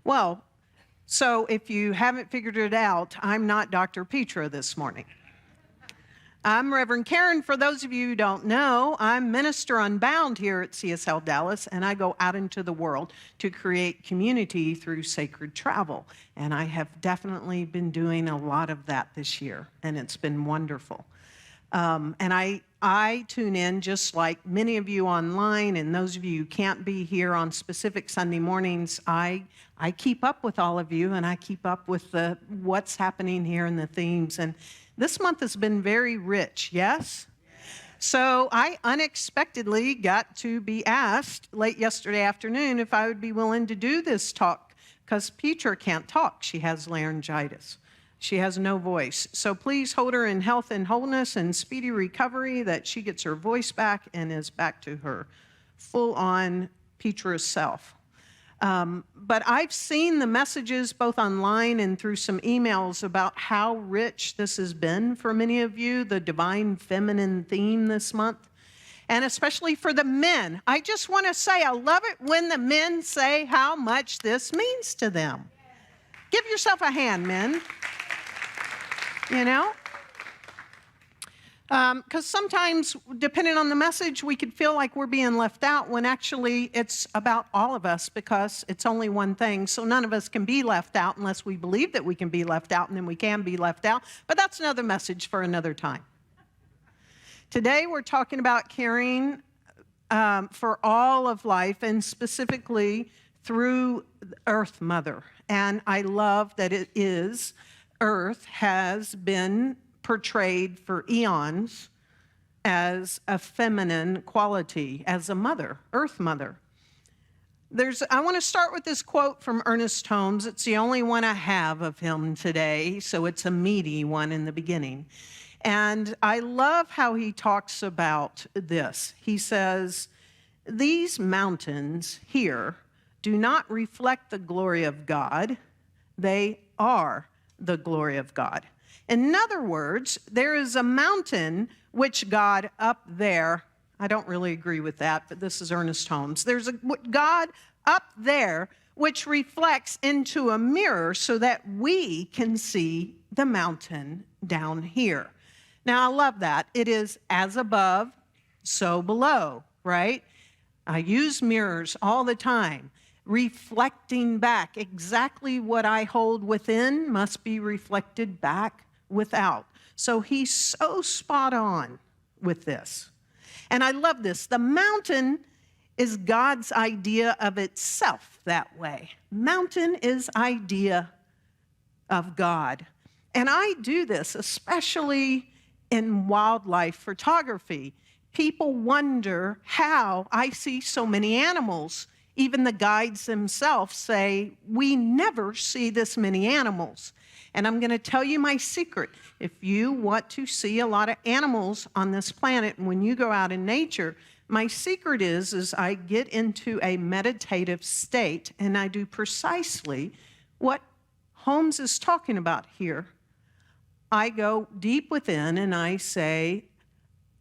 Well, so if you haven't figured it out, I'm not Dr. Petra this morning. I'm Rev Karen. For those of you who don't know, I'm Minister Unbound here at CSLDallas, and I go out into the world to create community through sacred travel. And I have definitely been doing a lot of that this year, and it's been wonderful. And I tune in just like many of you online, and those of you who can't be here on specific Sunday mornings. I keep up with all of you, and I keep up with what's happening here and the themes. And this month has been very rich, yes? So I unexpectedly got to be asked late yesterday afternoon if I would be willing to do this talk, because Petra can't talk. She has laryngitis. She has no voice. So please hold her in health and wholeness and speedy recovery, that she gets her voice back and is back to her full-on Petra self. But I've seen the messages both online and through some emails about how rich this has been for many of you, the divine feminine theme this month, and especially for the men. I just want to say I love it when the men say how much this means to them. Give yourself a hand, men. You know? Because sometimes, depending on the message, we could feel like we're being left out when actually it's about all of us, because it's only one thing. So none of us can be left out unless we believe that we can be left out, and then we can be left out. But that's another message for another time. Today we're talking about caring for all of life, and specifically through Earth Mother. And I love that it is Earth has been portrayed for eons as a feminine quality, as a mother, Earth Mother. I want to start with this quote from Ernest Holmes. It's the only one I have of him today, so it's a meaty one in the beginning. And I love how he talks about this. He says, "These mountains here do not reflect the glory of God. They are the glory of God." In other words, there is a mountain which God up there, I don't really agree with that, but this is Ernest Holmes. There's a God up there which reflects into a mirror so that we can see the mountain down here. Now, I love that. It is as above, so below, right? I use mirrors all the time. Reflecting back. Exactly what I hold within must be reflected back without. So he's so spot on with this. And I love this. The mountain is God's idea of itself that way. Mountain is idea of God. And I do this, especially in wildlife photography. People wonder how I see so many animals. Even the guides themselves say, we never see this many animals. And I'm going to tell you my secret. If you want to see a lot of animals on this planet, and when you go out in nature, my secret is I get into a meditative state, and I do precisely what Holmes is talking about here. I go deep within and I say,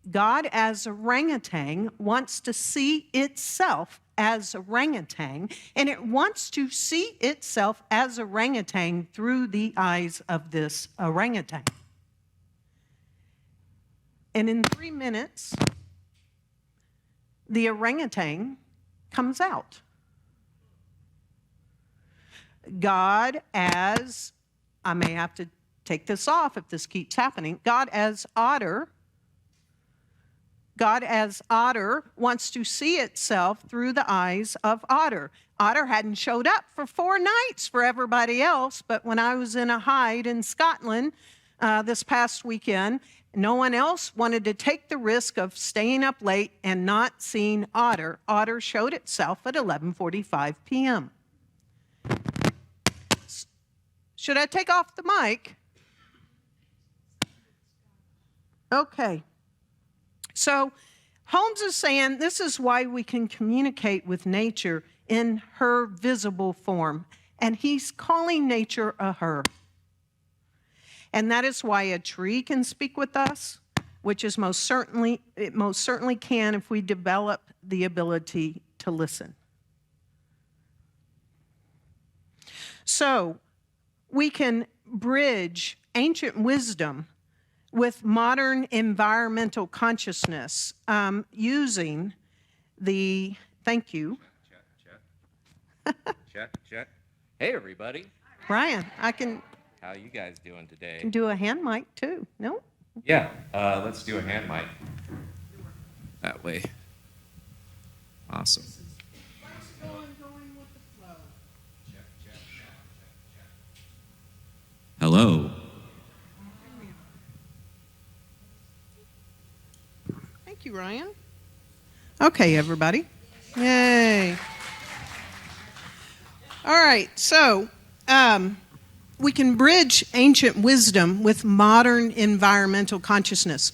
God as orangutan wants to see itself as orangutan, and it wants to see itself as orangutan through the eyes of this orangutan. And in 3 minutes, the orangutan comes out. God as, I may have to take this off if this keeps happening, God as otter wants to see itself through the eyes of otter. Otter hadn't showed up for 4 nights for everybody else, but when I was in a hide in Scotland this past weekend, no one else wanted to take the risk of staying up late and not seeing otter. Otter showed itself at 11:45 p.m. Should I take off the mic? Okay. So Holmes is saying this is why we can communicate with nature in her visible form. And he's calling nature a her. And that is why a tree can speak with us, which is most certainly can if we develop the ability to listen. So we can bridge ancient wisdom with modern environmental consciousness using the, thank you. Check. Hey, everybody. Ryan, I can How you guys doing today? do a hand mic too, no? Yeah, let's do a hand mic. That way. Awesome. Hello. Thank you, Ryan. Okay, everybody. Yay. All right, so we can bridge ancient wisdom with modern environmental consciousness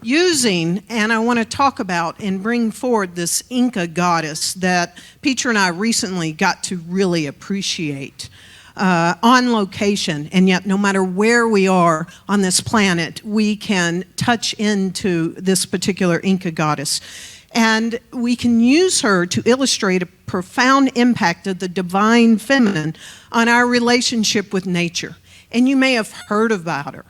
using, and I want to talk about and bring forward this Inca goddess that Peter and I recently got to really appreciate on location, and yet no matter where we are on this planet, we can touch into this particular Inca goddess. And we can use her to illustrate a profound impact of the divine feminine on our relationship with nature. And you may have heard about her.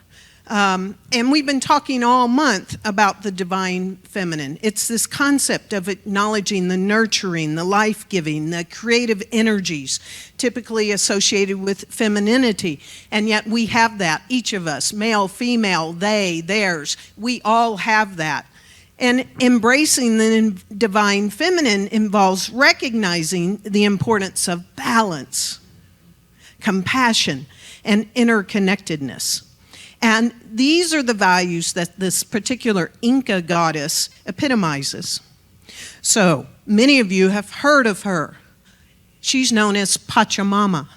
And we've been talking all month about the divine feminine. It's this concept of acknowledging the nurturing, the life-giving, the creative energies typically associated with femininity. And yet we have that, each of us, male, female, they, theirs. We all have that. And embracing the divine feminine involves recognizing the importance of balance, compassion, and interconnectedness. And these are the values that this particular Inca goddess epitomizes. So, many of you have heard of her. She's known as Pachamama.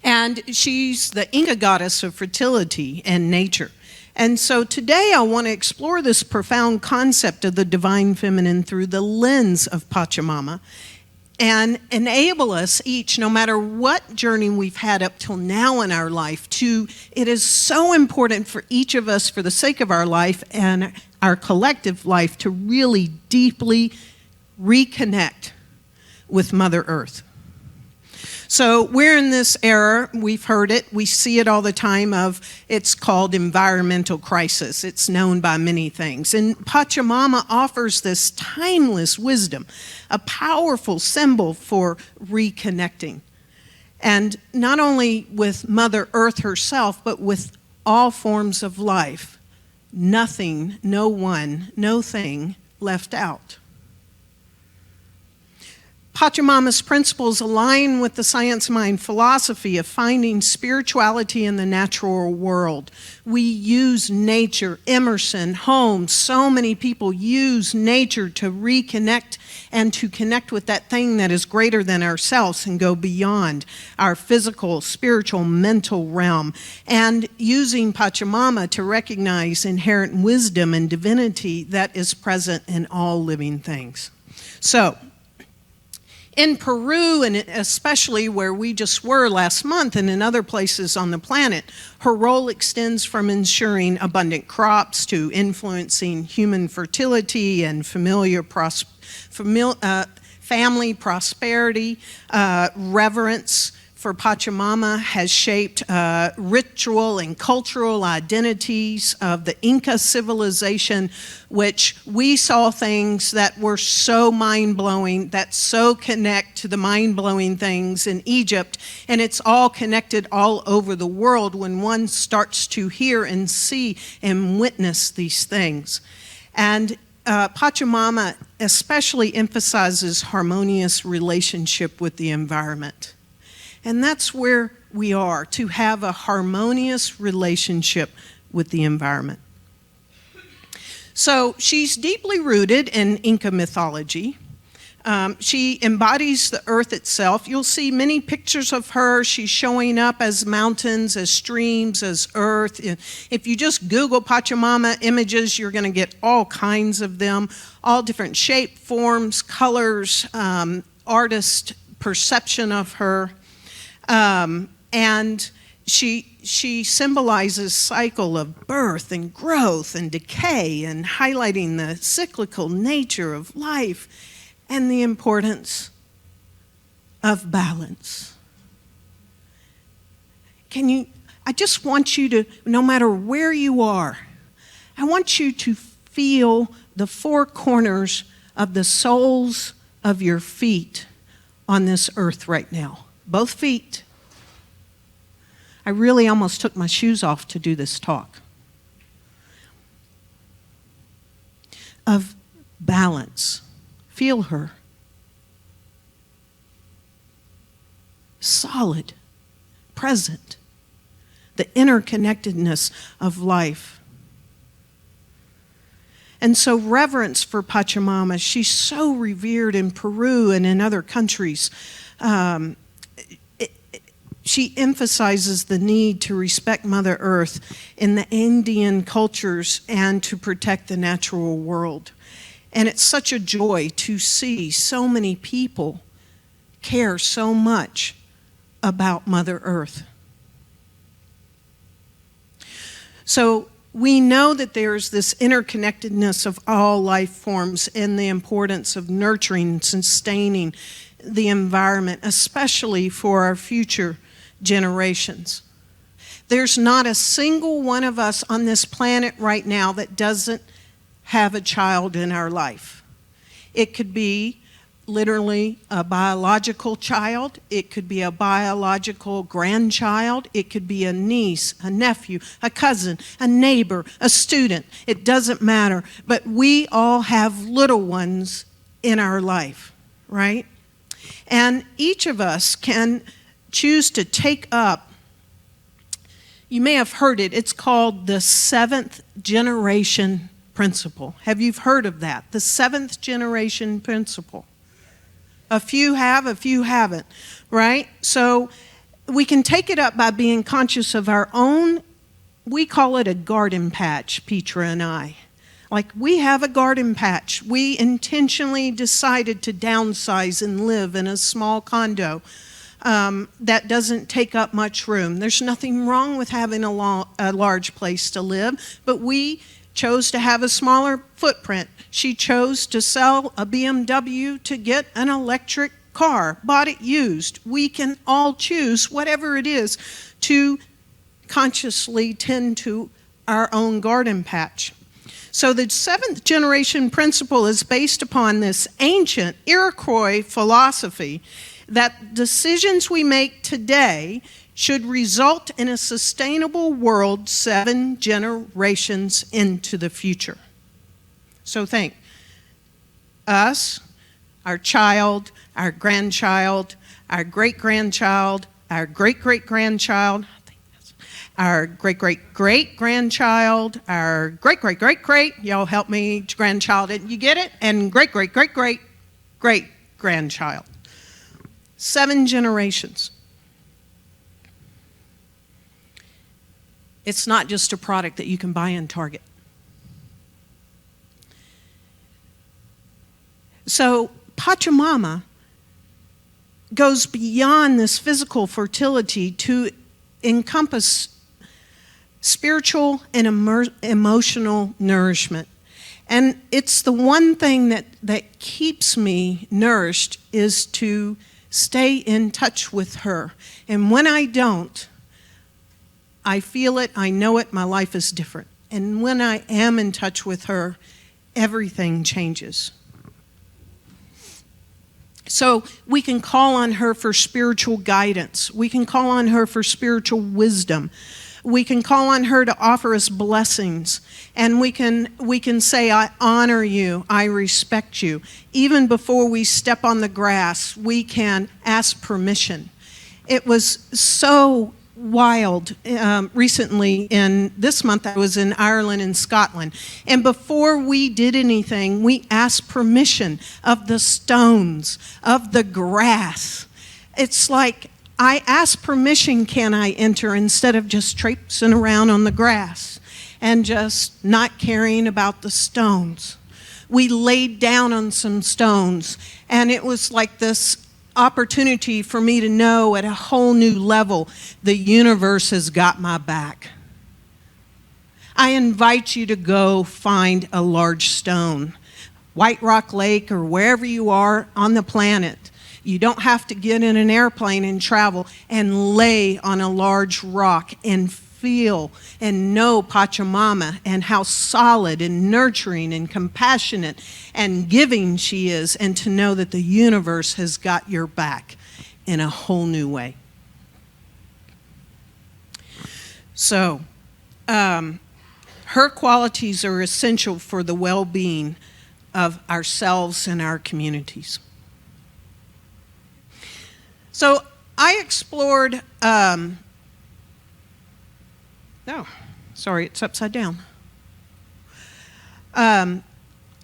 And she's the Inca goddess of fertility and nature. And so today I want to explore this profound concept of the divine feminine through the lens of Pachamama and enable us each, no matter what journey we've had up till now in our life, it is so important for each of us, for the sake of our life and our collective life, to really deeply reconnect with Mother Earth. So we're in this era, we've heard it, we see it all the time it's called environmental crisis. It's known by many things. And Pachamama offers this timeless wisdom, a powerful symbol for reconnecting. And not only with Mother Earth herself, but with all forms of life. Nothing, no one, no thing left out. Pachamama's principles align with the science mind philosophy of finding spirituality in the natural world. We use nature, Emerson, Holmes, so many people use nature to reconnect and to connect with that thing that is greater than ourselves and go beyond our physical, spiritual, mental realm. And using Pachamama to recognize inherent wisdom and divinity that is present in all living things. So, in Peru, and especially where we just were last month and in other places on the planet, her role extends from ensuring abundant crops to influencing human fertility and family prosperity. Reverence for Pachamama has shaped ritual and cultural identities of the Inca civilization, which we saw things that were so mind-blowing, that so connect to the mind-blowing things in Egypt, and it's all connected all over the world when one starts to hear and see and witness these things. And Pachamama especially emphasizes harmonious relationship with the environment. And that's where we are, to have a harmonious relationship with the environment. So she's deeply rooted in Inca mythology. She embodies the earth itself. You'll see many pictures of her. She's showing up as mountains, as streams, as earth. If you just Google Pachamama images, you're going to get all kinds of them, all different shape, forms, colors, artist perception of her. And she symbolizes cycle of birth and growth and decay, and highlighting the cyclical nature of life and the importance of balance. I just want you to, no matter where you are, I want you to feel the four corners of the soles of your feet on this earth right now. Both feet. I really almost took my shoes off to do this talk. Of balance. Feel her. Solid. Present. The interconnectedness of life. And so reverence for Pachamama, she's so revered in Peru and in other countries. She emphasizes the need to respect Mother Earth in the Indian cultures and to protect the natural world. And it's such a joy to see so many people care so much about Mother Earth. So we know that there's this interconnectedness of all life forms and the importance of nurturing and sustaining the environment, especially for our future generations. There's not a single one of us on this planet right now that doesn't have a child in our life. It could be literally a biological child. It could be a biological grandchild. It could be a niece, a nephew, a cousin, a neighbor, a student. It doesn't matter. But we all have little ones in our life, right? And each of us can choose to take up, you may have heard it, it's called the seventh generation principle. Have you heard of that? The seventh generation principle. A few have, a few haven't, right? So we can take it up by being conscious of our own, we call it a garden patch, Petra and I. Like we have a garden patch. We intentionally decided to downsize and live in a small condo that doesn't take up much room. There's nothing wrong with having a large place to live, but we chose to have a smaller footprint. She chose to sell a BMW to get an electric car, bought it used. We can all choose, whatever it is, to consciously tend to our own garden patch. So the seventh generation principle is based upon this ancient Iroquois philosophy that decisions we make today should result in a sustainable world 7 generations into the future. So think, us, our child, our grandchild, our great-grandchild, our great-great-grandchild, our great-great-great-grandchild, our great-great-great-great, y'all help me, grandchild, you get it? And great-great-great-great-great-grandchild. 7 generations. It's not just a product that you can buy in Target. So Pachamama goes beyond this physical fertility to encompass spiritual and emotional nourishment. And it's the one thing that keeps me nourished is to stay in touch with her. And when I don't, I feel it, I know it, my life is different. And when I am in touch with her, everything changes. So we can call on her for spiritual guidance. We can call on her for spiritual wisdom. We can call on her to offer us blessings. And we can say, I honor you, I respect you. Even before we step on the grass, we can ask permission. It was so wild. Recently, in this month, I was in Ireland and Scotland. And before we did anything, we asked permission of the stones, of the grass. It's like, I asked permission, can I enter, instead of just traipsing around on the grass and just not caring about the stones. We laid down on some stones, and it was like this opportunity for me to know at a whole new level, the universe has got my back. I invite you to go find a large stone, White Rock Lake or wherever you are on the planet, You don't have to get in an airplane and travel and lay on a large rock and feel and know Pachamama and how solid and nurturing and compassionate and giving she is, and to know that the universe has got your back in a whole new way. So, her qualities are essential for the well-being of ourselves and our communities. So I explored, it's upside down. I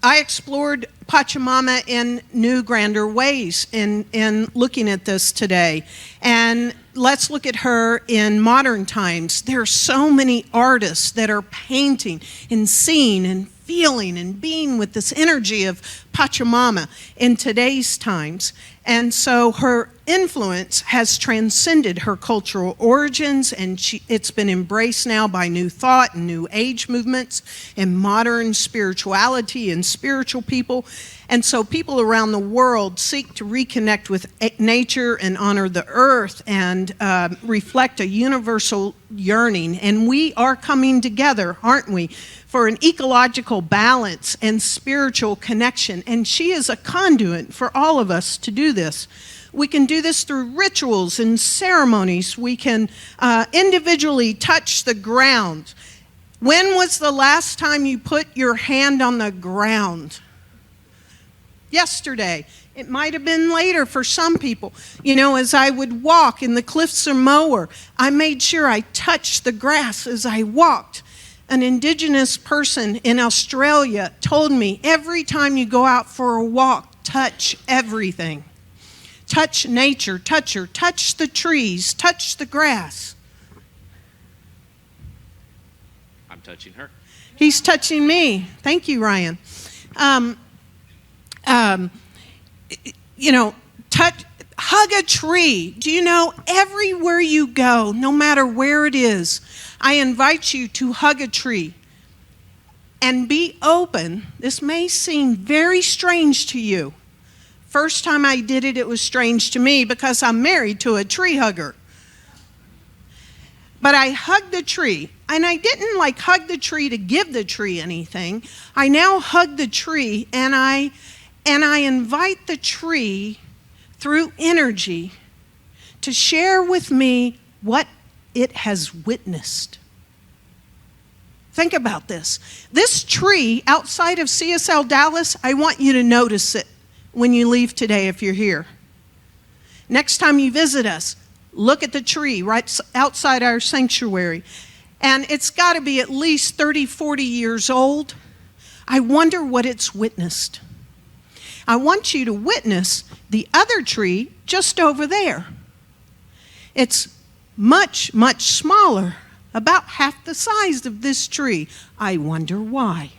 explored Pachamama in new, grander ways in looking at this today. And let's look at her in modern times. There are so many artists that are painting and seeing and feeling and being with this energy of Pachamama in today's times. And so her influence has transcended her cultural origins, and it's been embraced now by new thought and new age movements and modern spirituality and spiritual people. And so people around the world seek to reconnect with nature and honor the earth and reflect a universal yearning. And we are coming together, aren't we, for an ecological balance and spiritual connection. And she is a conduit for all of us to do this. We can do this through rituals and ceremonies. We can individually touch the ground. When was the last time you put your hand on the ground? Yesterday. It might have been later for some people. You know, as I would walk in the Cliffs or Mower, I made sure I touched the grass as I walked. An indigenous person in Australia told me, every time you go out for a walk, touch everything. Touch nature, touch her, touch the trees, touch the grass. I'm touching her. He's touching me. Thank you, Ryan. Hug a tree. Do you know, everywhere you go, no matter where it is, I invite you to hug a tree and be open. This may seem very strange to you. First time I did it, it was strange to me because I'm married to a tree hugger. But I hugged the tree, and I didn't hug the tree to give the tree anything. I now hug the tree, and I invite the tree through energy to share with me what it has witnessed. Think about this. This tree outside of CSLDallas, I want you to notice it when you leave today if you're here. Next time you visit us, look at the tree right outside our sanctuary. And it's got to be at least 30, 40 years old. I wonder what it's witnessed. I want you to witness the other tree just over there. It's much, much smaller, about half the size of this tree. I wonder why.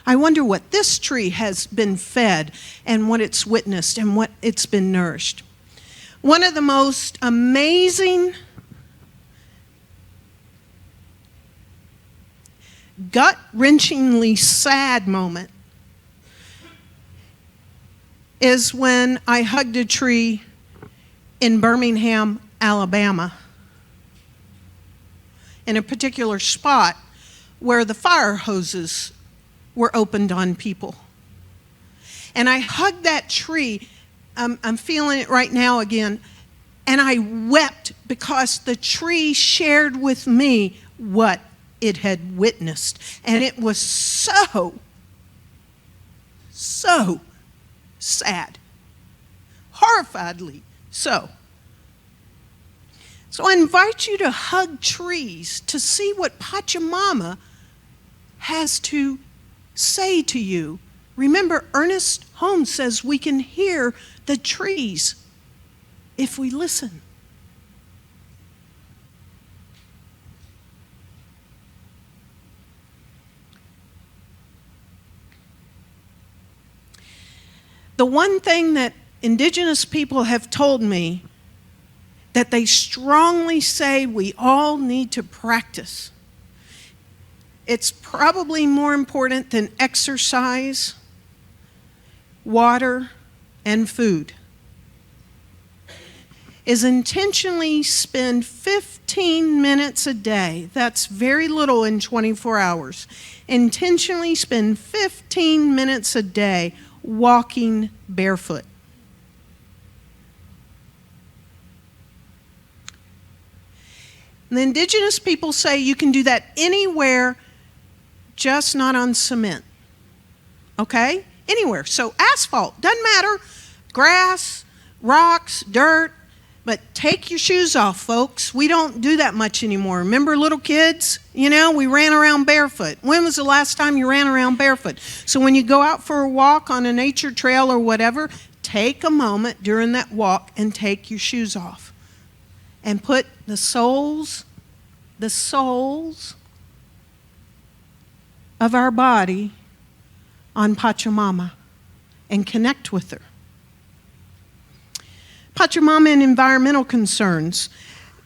I wonder what this tree has been fed and what it's witnessed and what it's been nourished. One of the most amazing, gut-wrenchingly sad moment is when I hugged a tree in Birmingham, Alabama, in a particular spot where the fire hoses were opened on people. And I hugged that tree. I'm feeling it right now again. And I wept because the tree shared with me what it had witnessed. And it was so sad. Horrifiedly so. So I invite you to hug trees to see what Pachamama has to say to you. Remember, Ernest Holmes says we can hear the trees if we listen. The one thing that indigenous people have told me that they strongly say we all need to practice, it's probably more important than exercise, water, and food is intentionally spend 15 minutes a day. That's very little in 24 hours. Intentionally spend 15 minutes a day walking barefoot. The indigenous people say you can do that anywhere, just not on cement. Okay? Anywhere. So asphalt, doesn't matter. Grass, rocks, dirt, but take your shoes off, folks. We don't do that much anymore. Remember little kids? You know, we ran around barefoot. When was the last time you ran around barefoot? So when you go out for a walk on a nature trail or whatever, take a moment during that walk and take your shoes off. And put the soles of our body on Pachamama and connect with her. Pachamama and environmental concerns.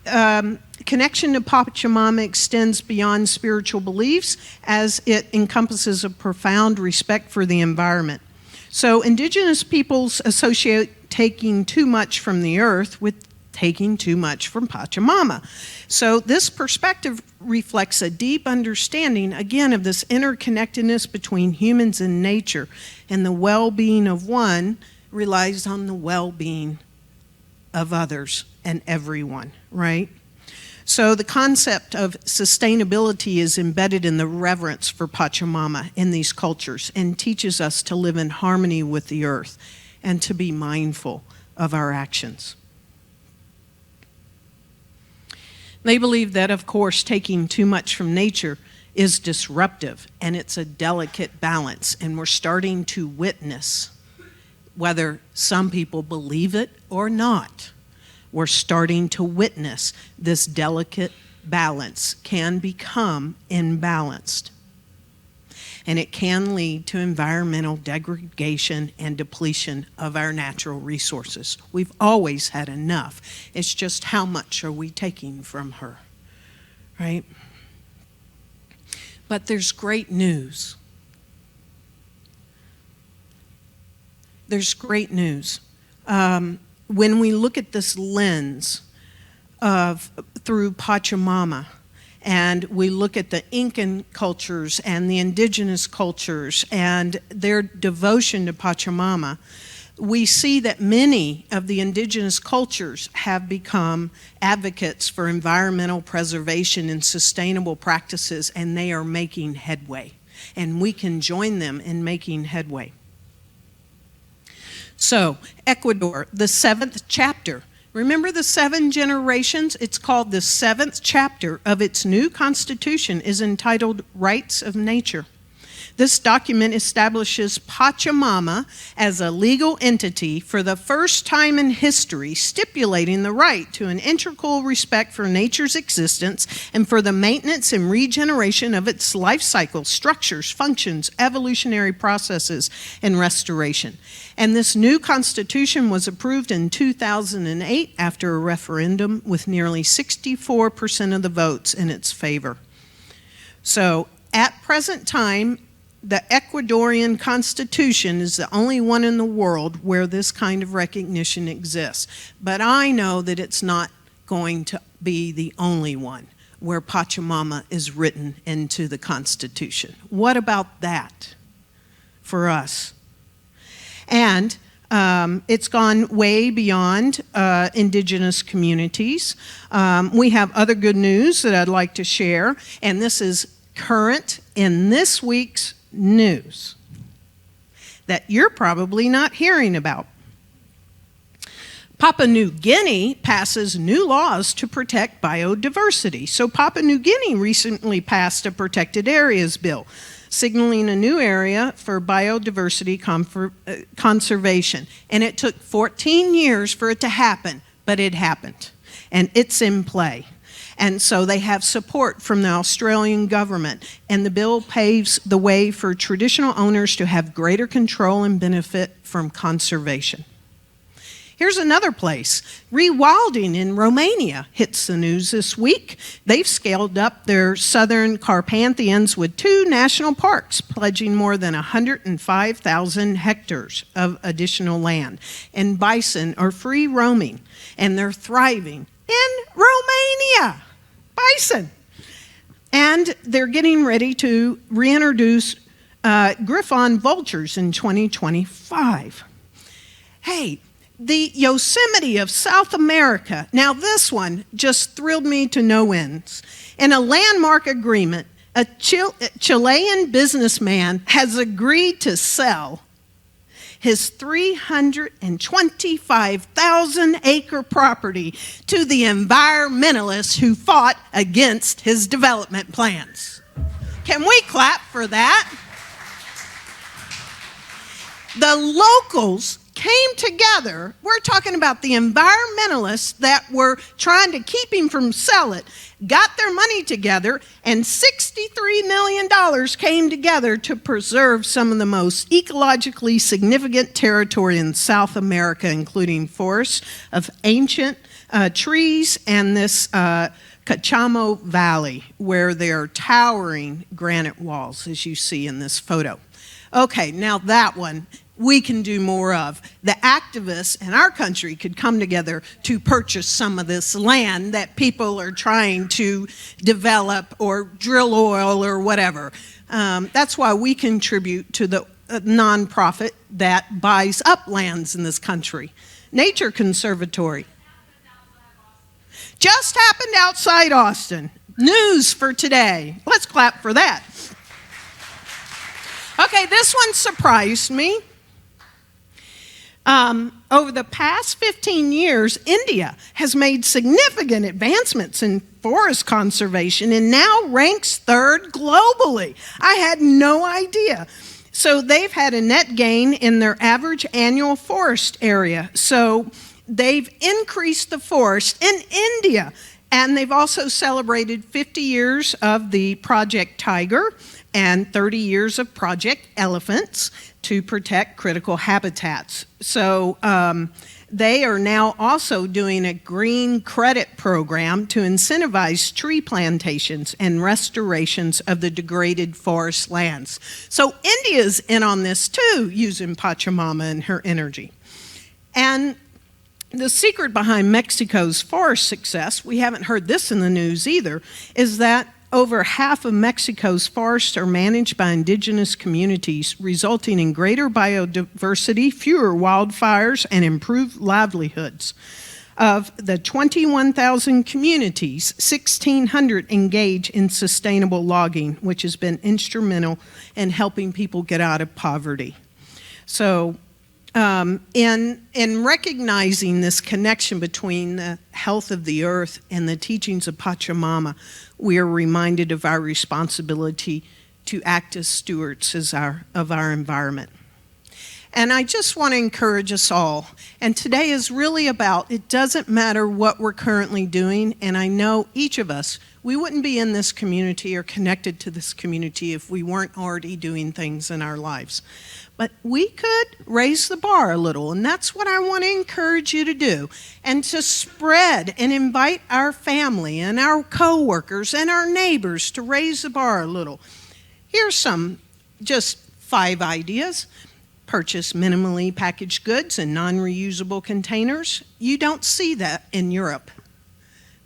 Connection to Pachamama extends beyond spiritual beliefs as it encompasses a profound respect for the environment. So indigenous peoples associate taking too much from the earth with taking too much from Pachamama. So this perspective reflects a deep understanding, again, of this interconnectedness between humans and nature, and the well-being of one relies on the well-being of others and everyone, right? So the concept of sustainability is embedded in the reverence for Pachamama in these cultures and teaches us to live in harmony with the earth and to be mindful of our actions. They believe that, of course, taking too much from nature is disruptive, and it's a delicate balance, and we're starting to witness, whether some people believe it or not, we're starting to witness this delicate balance can become imbalanced. And it can lead to environmental degradation and depletion of our natural resources. We've always had enough. It's just how much are we taking from her, right? But there's great news. There's great news. When we look at this lens through Pachamama, and we look at the Incan cultures and the indigenous cultures and their devotion to Pachamama, we see that many of the indigenous cultures have become advocates for environmental preservation and sustainable practices, and they are making headway. And we can join them in making headway. So, Ecuador, the 7th chapter. Remember the 7 generations? It's called the 7th chapter of its new constitution is entitled Rights of Nature. This document establishes Pachamama as a legal entity for the first time in history, stipulating the right to an integral respect for nature's existence and for the maintenance and regeneration of its life cycle, structures, functions, evolutionary processes, and restoration. And this new constitution was approved in 2008 after a referendum with nearly 64% of the votes in its favor. So at present time, the Ecuadorian Constitution is the only one in the world where this kind of recognition exists. But I know that it's not going to be the only one where Pachamama is written into the Constitution. What about that for us? And it's gone way beyond indigenous communities. We have other good news that I'd like to share, and this is current in this week's news that you're probably not hearing about. Papua New Guinea passes new laws to protect biodiversity. So Papua New Guinea recently passed a protected areas bill, signaling a new area for biodiversity conservation. And it took 14 years for it to happen, but it happened. And it's in play. And so they have support from the Australian government, and the bill paves the way for traditional owners to have greater control and benefit from conservation. Here's another place. Rewilding in Romania hits the news this week. They've scaled up their southern Carpathians with 2 national parks, pledging more than 105,000 hectares of additional land. And bison are free roaming, and they're thriving in Romania. Bison. And they're getting ready to reintroduce griffon vultures in 2025. Hey, the Yosemite of South America. Now this one just thrilled me to no ends. In a landmark agreement, a Chilean businessman has agreed to sell his 325,000-acre property to the environmentalists who fought against his development plans. Can we clap for that? The locals came together. We're talking about the environmentalists that were trying to keep him from selling it, got their money together, and $63 million came together to preserve some of the most ecologically significant territory in South America, including forests of ancient trees and this Cachamo Valley, where there are towering granite walls, as you see in this photo. Okay, now that one we can do more of. The activists in our country could come together to purchase some of this land that people are trying to develop or drill oil or whatever. That's why we contribute to the nonprofit that buys up lands in this country. Nature Conservatory. Just happened outside Austin. News for today. Let's clap for that. Okay, this one surprised me. Over the past 15 years, India has made significant advancements in forest conservation and now ranks 3rd globally. I had no idea. So they've had a net gain in their average annual forest area. So they've increased the forest in India. And they've also celebrated 50 years of the Project Tiger and 30 years of Project Elephants to protect critical habitats. So they are now also doing a green credit program to incentivize tree plantations and restorations of the degraded forest lands. So India's in on this too, using Pachamama and her energy. And the secret behind Mexico's forest success, we haven't heard this in the news either, is that over half of Mexico's forests are managed by indigenous communities, resulting in greater biodiversity, fewer wildfires, and improved livelihoods. Of the 21,000 communities, 1,600 engage in sustainable logging, which has been instrumental in helping people get out of poverty. So, in recognizing this connection between the health of the earth and the teachings of Pachamama, we are reminded of our responsibility to act as stewards of our environment. And I just want to encourage us all. And today is really about, it doesn't matter what we're currently doing, and I know each of us, we wouldn't be in this community or connected to this community if we weren't already doing things in our lives. But we could raise the bar a little, and that's what I want to encourage you to do, and to spread and invite our family and our coworkers and our neighbors to raise the bar a little. Here's some, just 5 ideas. Purchase minimally packaged goods in non-reusable containers. You don't see that in Europe.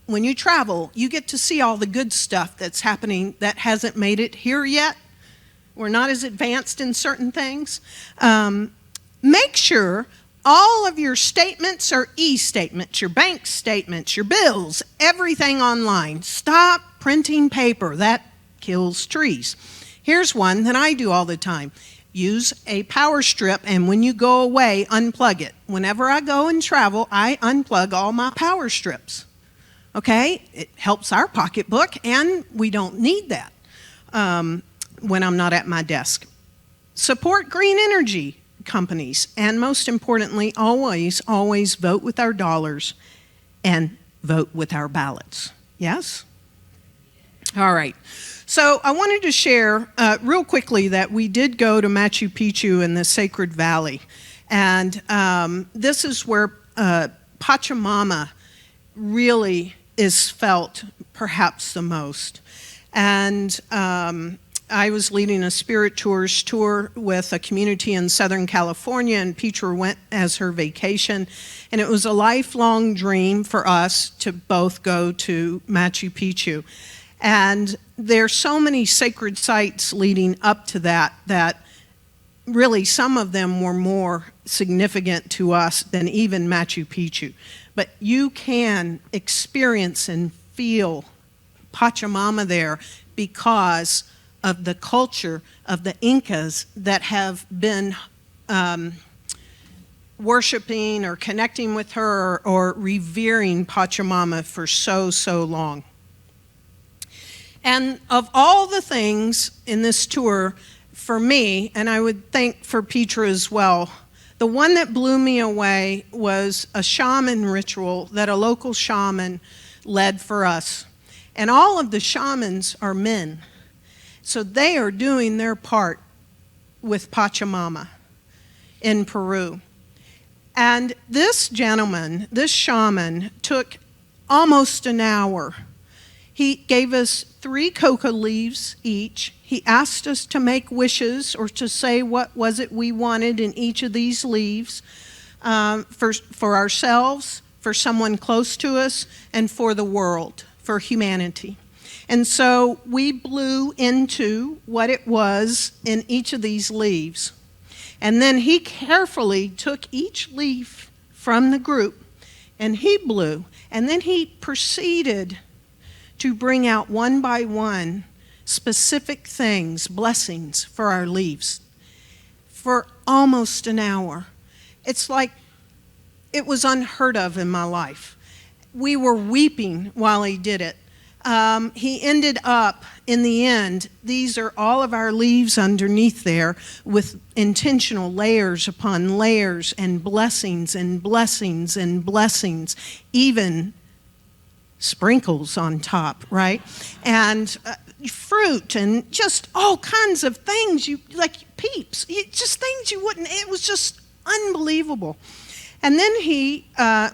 When you travel, you get to see all the good stuff that's happening that hasn't made it here yet. We're not as advanced in certain things. Make sure all of your statements are e-statements, your bank statements, your bills, everything online. Stop printing paper. That kills trees. Here's one that I do all the time. Use a power strip, and when you go away, unplug it. Whenever I go and travel, I unplug all my power strips. Okay? It helps our pocketbook, and we don't need that when I'm not at my desk. Support green energy companies, and most importantly, always vote with our dollars and vote with our ballots. Yes? All right. So I wanted to share real quickly that we did go to Machu Picchu in the Sacred Valley. And this is where Pachamama really is felt perhaps the most. And I was leading a Spirit Tours tour with a community in Southern California, and Petra went as her vacation. And it was a lifelong dream for us to both go to Machu Picchu. And there's so many sacred sites leading up to that really some of them were more significant to us than even Machu Picchu. But you can experience and feel Pachamama there because of the culture of the Incas that have been worshiping or connecting with her or revering Pachamama for so long. And of all the things in this tour, for me, and I would think for Petra as well, the one that blew me away was a shaman ritual that a local shaman led for us. And all of the shamans are men. So they are doing their part with Pachamama in Peru. And this gentleman, this shaman, took almost an hour. He gave us 3 coca leaves each. He asked us to make wishes or to say what was it we wanted in each of these leaves for ourselves, for someone close to us, and for the world, for humanity. And so we blew into what it was in each of these leaves. And then he carefully took each leaf from the group and he blew. And then he proceeded to bring out one by one specific things, blessings for our leaves for almost an hour. It's like it was unheard of in my life. We were weeping while he did it. He ended up, in the end, these are all of our leaves underneath there with intentional layers upon layers and blessings and blessings and blessings, even sprinkles on top, right? And fruit and just all kinds of things, like peeps, just things you wouldn't, it was just unbelievable. And then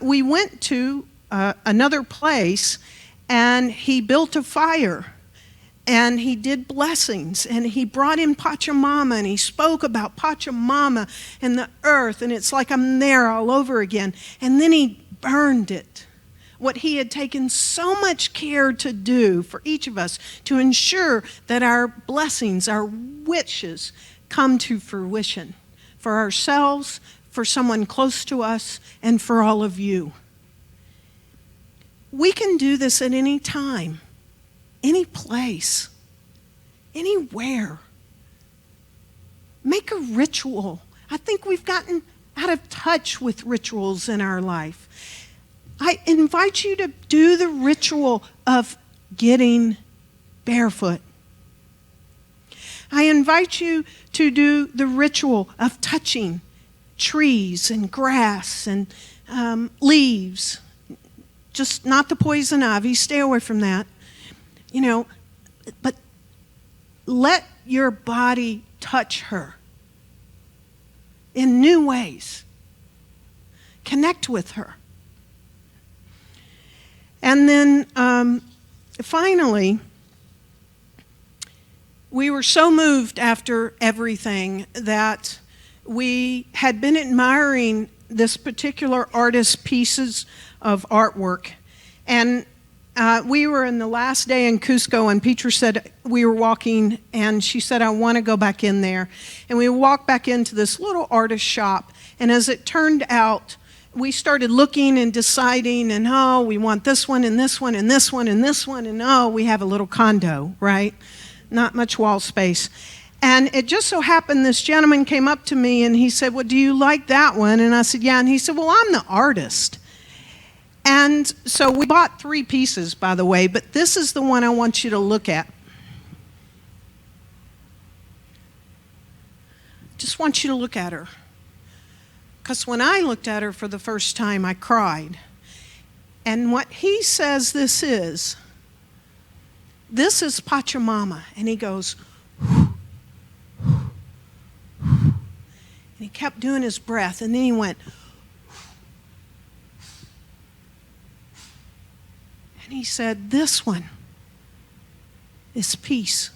we went to another place and he built a fire and he did blessings and he brought in Pachamama and he spoke about Pachamama and the earth, and it's like I'm there all over again. And then he burned it. What he had taken so much care to do for each of us to ensure that our blessings, our wishes, come to fruition for ourselves, for someone close to us, and for all of you. We can do this at any time, any place, anywhere. Make a ritual. I think we've gotten out of touch with rituals in our life. I invite you to do the ritual of getting barefoot. I invite you to do the ritual of touching trees and grass and leaves. Just not the poison ivy, stay away from that. But let your body touch her in new ways. Connect with her. And then finally, we were so moved after everything that we had been admiring this particular artist's pieces of artwork. And we were in the last day in Cusco, and Petra said, we were walking, and she said, I want to go back in there. And we walked back into this little artist shop, and as it turned out, we started looking and deciding, and we want this one and this one and this one and this one, and we have a little condo, right? Not much wall space. And it just so happened this gentleman came up to me and he said, well, do you like that one? And I said, yeah. And he said, well, I'm the artist. And so we bought 3 pieces, by the way, but this is the one I want you to look at. Just want you to look at her. Because when I looked at her for the first time, I cried. And what he says this is Pachamama. And he goes, and he kept doing his breath, and then he went, And he said, this one is peace.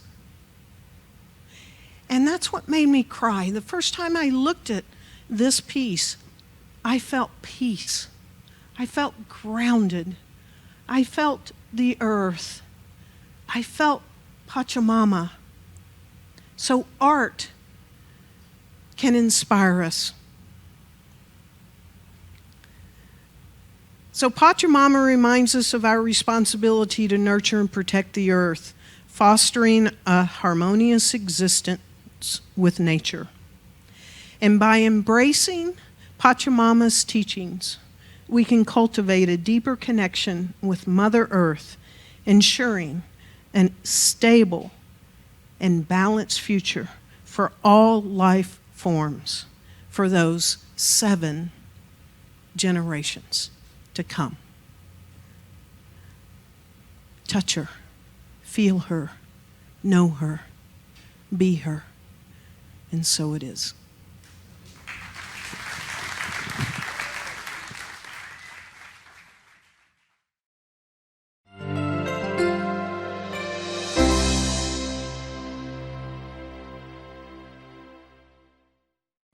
And that's what made me cry. The first time I looked at this piece, I felt peace. I felt grounded. I felt the earth. I felt Pachamama. So art can inspire us. So Pachamama reminds us of our responsibility to nurture and protect the earth, fostering a harmonious existence with nature. And by embracing Pachamama's teachings, we can cultivate a deeper connection with Mother Earth, ensuring a stable and balanced future for all life forms for those 7 generations to come. Touch her, feel her, know her, be her, and so it is.